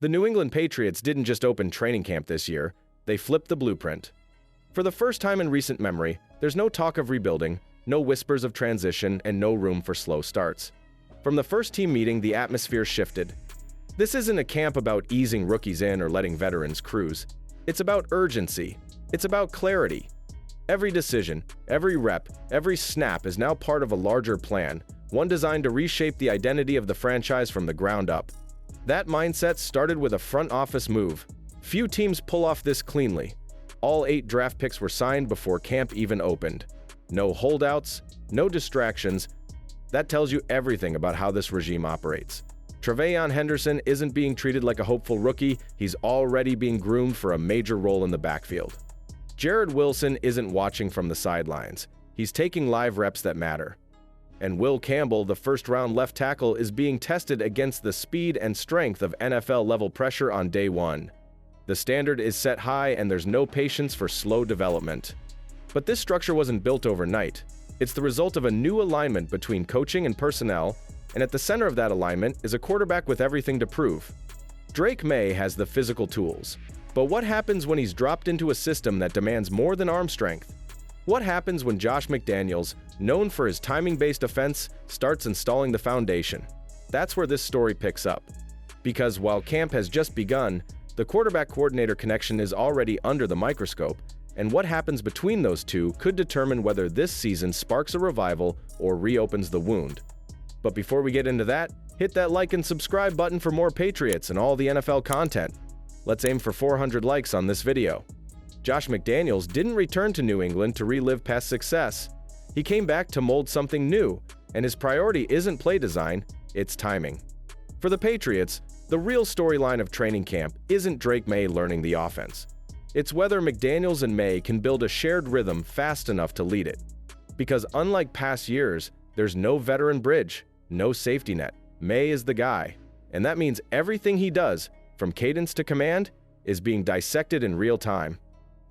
The New England Patriots didn't just open training camp this year, they flipped the blueprint. For the first time in recent memory, there's no talk of rebuilding, no whispers of transition, and no room for slow starts. From the first team meeting, the atmosphere shifted. This isn't a camp about easing rookies in or letting veterans cruise. It's about urgency. It's about clarity. Every decision, every rep, every snap is now part of a larger plan, one designed to reshape the identity of the franchise from the ground up. That mindset started with a front office move. Few teams pull off this cleanly. All 8 draft picks were signed before camp even opened. No holdouts, no distractions. That tells you everything about how this regime operates. Tre'Veyon Henderson isn't being treated like a hopeful rookie, he's already being groomed for a major role in the backfield. Jared Wilson isn't watching from the sidelines, he's taking live reps that matter. And Will Campbell, the first-round left tackle, is being tested against the speed and strength of NFL-level pressure on day one. The standard is set high and there's no patience for slow development. But this structure wasn't built overnight. It's the result of a new alignment between coaching and personnel, and at the center of that alignment is a quarterback with everything to prove. Drake Maye has the physical tools, but what happens when he's dropped into a system that demands more than arm strength? What happens when Josh McDaniels, known for his timing-based offense, starts installing the foundation? That's where this story picks up. Because while camp has just begun, the quarterback-coordinator connection is already under the microscope, and what happens between those two could determine whether this season sparks a revival or reopens the wound. But before we get into that, hit that like and subscribe button for more Patriots and all the NFL content. Let's aim for 400 likes on this video. Josh McDaniels didn't return to New England to relive past success. He came back to mold something new, and his priority isn't play design, it's timing. For the Patriots, the real storyline of training camp isn't Drake Maye learning the offense. It's whether McDaniels and Maye can build a shared rhythm fast enough to lead it. Because unlike past years, there's no veteran bridge, no safety net. Maye is the guy, and that means everything he does, from cadence to command, is being dissected in real time.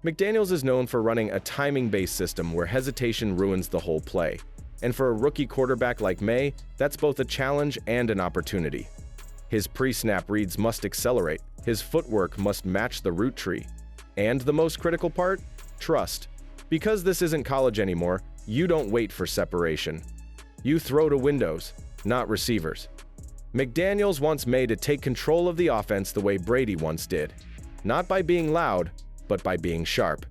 McDaniels is known for running a timing-based system where hesitation ruins the whole play. And for a rookie quarterback like Maye, that's both a challenge and an opportunity. His pre-snap reads must accelerate, his footwork must match the route tree. And the most critical part? Trust. Because this isn't college anymore, you don't wait for separation. You throw to windows, not receivers. McDaniels wants Maye to take control of the offense the way Brady once did. Not by being loud, but by being sharp.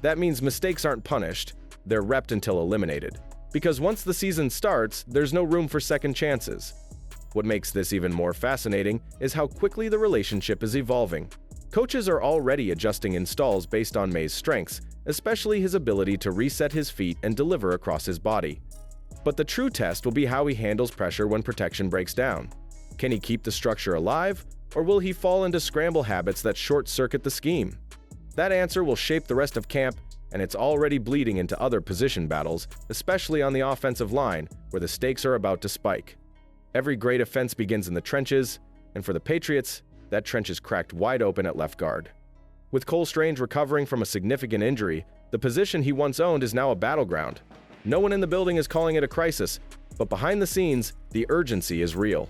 That means mistakes aren't punished, they're repped until eliminated. Because once the season starts, there's no room for second chances. What makes this even more fascinating is how quickly the relationship is evolving. Coaches are already adjusting installs based on Maye's strengths, especially his ability to reset his feet and deliver across his body. But the true test will be how he handles pressure when protection breaks down. Can he keep the structure alive, or will he fall into scramble habits that short-circuit the scheme? That answer will shape the rest of camp, and it's already bleeding into other position battles, especially on the offensive line, where the stakes are about to spike. Every great offense begins in the trenches, and for the Patriots, that trench is cracked wide open at left guard. With Cole Strange recovering from a significant injury, the position he once owned is now a battleground. No one in the building is calling it a crisis, but behind the scenes, the urgency is real.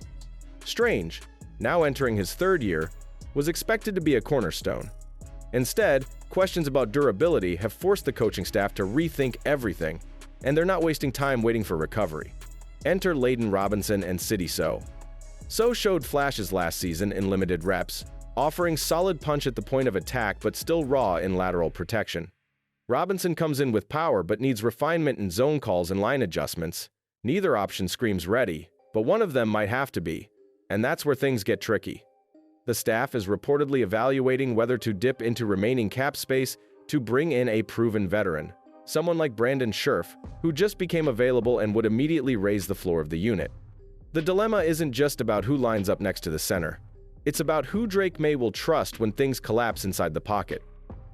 Strange, now entering his 3rd year, was expected to be a cornerstone. Instead, questions about durability have forced the coaching staff to rethink everything, and they're not wasting time waiting for recovery. Enter Layden Robinson and Sidy Sow. Sow showed flashes last season in limited reps, offering solid punch at the point of attack but still raw in lateral protection. Robinson comes in with power but needs refinement in zone calls and line adjustments. Neither option screams ready, but one of them might have to be, and that's where things get tricky. The staff is reportedly evaluating whether to dip into remaining cap space to bring in a proven veteran, someone like Brandon Scherff, who just became available and would immediately raise the floor of the unit. The dilemma isn't just about who lines up next to the center. It's about who Drake Maye will trust when things collapse inside the pocket.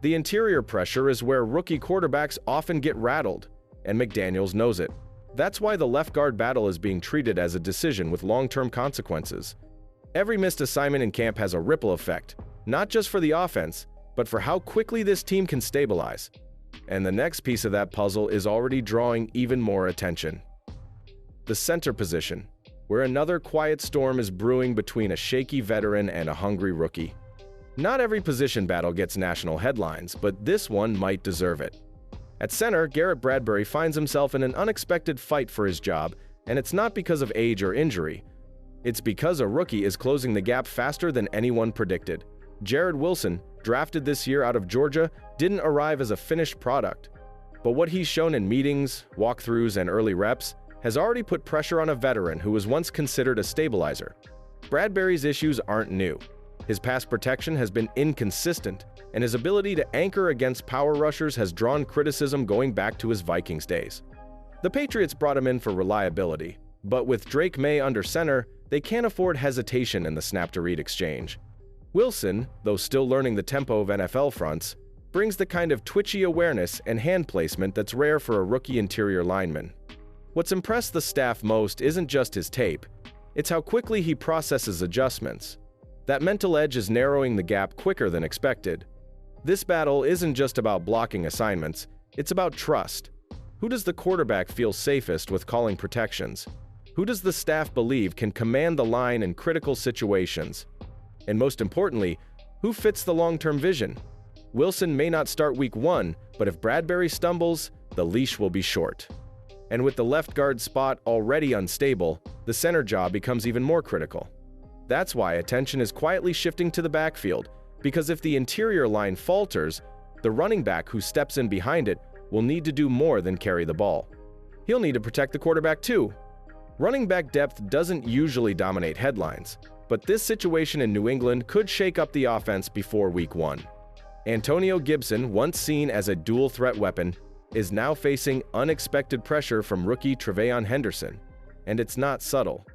The interior pressure is where rookie quarterbacks often get rattled, and McDaniels knows it. That's why the left guard battle is being treated as a decision with long-term consequences. Every missed assignment in camp has a ripple effect, not just for the offense, but for how quickly this team can stabilize. And the next piece of that puzzle is already drawing even more attention. The center position. where another quiet storm is brewing between a shaky veteran and a hungry rookie. Not every position battle gets national headlines, but this one might deserve it. At center, Garrett Bradbury finds himself in an unexpected fight for his job, and it's not because of age or injury. It's because a rookie is closing the gap faster than anyone predicted. Jared Wilson, drafted this year out of Georgia, didn't arrive as a finished product. But what he's shown in meetings, walkthroughs, and early reps has already put pressure on a veteran who was once considered a stabilizer. Bradbury's issues aren't new. His pass protection has been inconsistent, and his ability to anchor against power rushers has drawn criticism going back to his Vikings days. The Patriots brought him in for reliability, but with Drake Maye under center, they can't afford hesitation in the snap-to-read exchange. Wilson, though still learning the tempo of NFL fronts, brings the kind of twitchy awareness and hand placement that's rare for a rookie interior lineman. What's impressed the staff most isn't just his tape, it's how quickly he processes adjustments. That mental edge is narrowing the gap quicker than expected. This battle isn't just about blocking assignments, it's about trust. Who does the quarterback feel safest with calling protections? Who does the staff believe can command the line in critical situations? And most importantly, who fits the long-term vision? Wilson may not start week 1, but if Bradbury stumbles, the leash will be short. And with the left guard spot already unstable, the center job becomes even more critical. That's why attention is quietly shifting to the backfield, because if the interior line falters, the running back who steps in behind it will need to do more than carry the ball. He'll need to protect the quarterback too. Running back depth doesn't usually dominate headlines, but this situation in New England could shake up the offense before week 1. Antonio Gibson, once seen as a dual-threat weapon, is now facing unexpected pressure from rookie Tre'Veyon Henderson, and it's not subtle.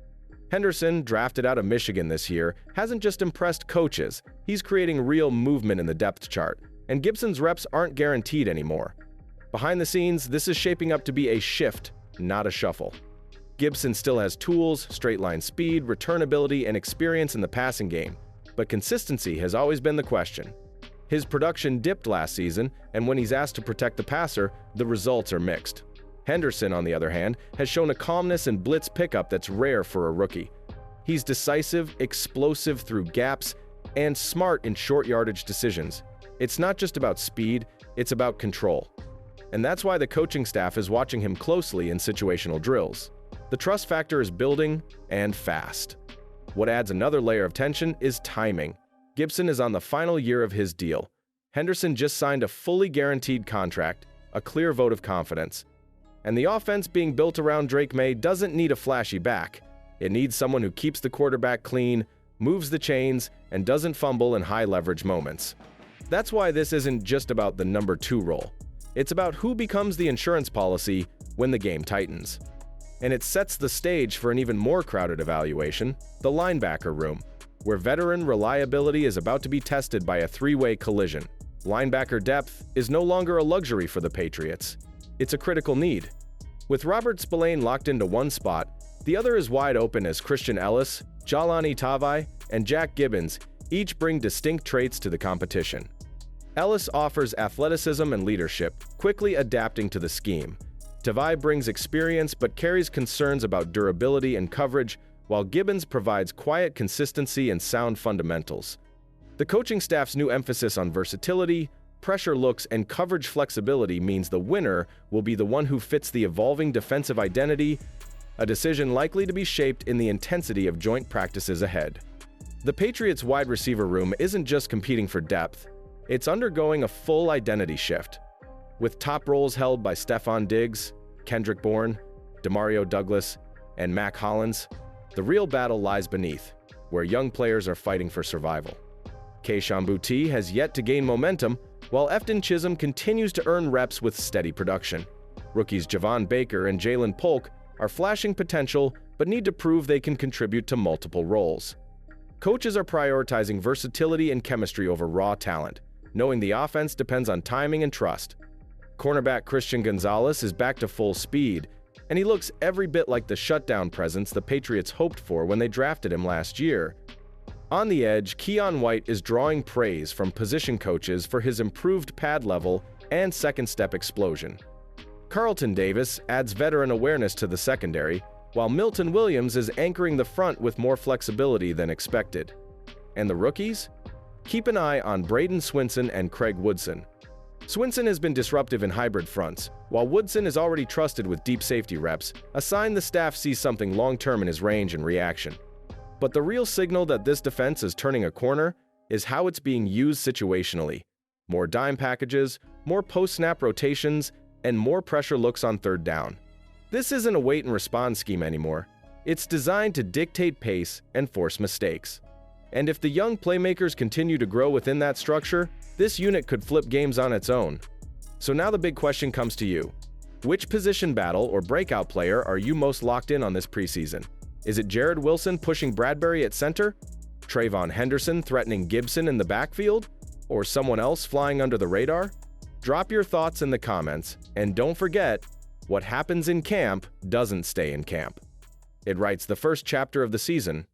Henderson, drafted out of Michigan this year, hasn't just impressed coaches, he's creating real movement in the depth chart, and Gibson's reps aren't guaranteed anymore. Behind the scenes, this is shaping up to be a shift, not a shuffle. Gibson still has tools, straight-line speed, returnability, and experience in the passing game, but consistency has always been the question. His production dipped last season, and when he's asked to protect the passer, the results are mixed. Henderson, on the other hand, has shown a calmness and blitz pickup that's rare for a rookie. He's decisive, explosive through gaps, and smart in short yardage decisions. It's not just about speed, it's about control. And that's why the coaching staff is watching him closely in situational drills. The trust factor is building, and fast. What adds another layer of tension is timing. Gibson is on the final year of his deal. Henderson just signed a fully guaranteed contract, a clear vote of confidence. And the offense being built around Drake Maye doesn't need a flashy back. It needs someone who keeps the quarterback clean, moves the chains, and doesn't fumble in high-leverage moments. That's why this isn't just about the number 2 role. It's about who becomes the insurance policy when the game tightens. And it sets the stage for an even more crowded evaluation, the linebacker room, where veteran reliability is about to be tested by a 3-way collision. Linebacker depth is no longer a luxury for the Patriots. It's a critical need. With Robert Spillane locked into one spot, the other is wide open as Christian Ellis, Jalani Tavai, and Jack Gibbons each bring distinct traits to the competition. Ellis offers athleticism and leadership, quickly adapting to the scheme. Tavai brings experience but carries concerns about durability and coverage, while Gibbons provides quiet consistency and sound fundamentals. The coaching staff's new emphasis on versatility, pressure looks, and coverage flexibility means the winner will be the one who fits the evolving defensive identity, a decision likely to be shaped in the intensity of joint practices ahead. The Patriots' wide receiver room isn't just competing for depth, it's undergoing a full identity shift. With top roles held by Stephon Diggs, Kendrick Bourne, Demario Douglas, and Mac Hollins, the real battle lies beneath, where young players are fighting for survival. Kayshon Boutte has yet to gain momentum, while Efton Chisholm continues to earn reps with steady production. Rookies Javon Baker and Jalen Polk are flashing potential but need to prove they can contribute to multiple roles. Coaches are prioritizing versatility and chemistry over raw talent, knowing the offense depends on timing and trust. Cornerback Christian Gonzalez is back to full speed, and he looks every bit like the shutdown presence the Patriots hoped for when they drafted him last year. On the edge, Keion White is drawing praise from position coaches for his improved pad level and second-step explosion. Carlton Davis adds veteran awareness to the secondary, while Milton Williams is anchoring the front with more flexibility than expected. And the rookies? Keep an eye on Braden Swinson and Craig Woodson. Swinson has been disruptive in hybrid fronts, while Woodson is already trusted with deep safety reps, a sign the staff sees something long-term in his range and reaction. But the real signal that this defense is turning a corner is how it's being used situationally. More dime packages, more post-snap rotations, and more pressure looks on third down. This isn't a wait-and-respond scheme anymore. It's designed to dictate pace and force mistakes. And if the young playmakers continue to grow within that structure, this unit could flip games on its own. So now the big question comes to you. Which position battle or breakout player are you most locked in on this preseason? Is it Jared Wilson pushing Bradbury at center? Trayvon Henderson threatening Gibson in the backfield? Or someone else flying under the radar? Drop your thoughts in the comments, and don't forget, what happens in camp doesn't stay in camp. It writes the first chapter of the season,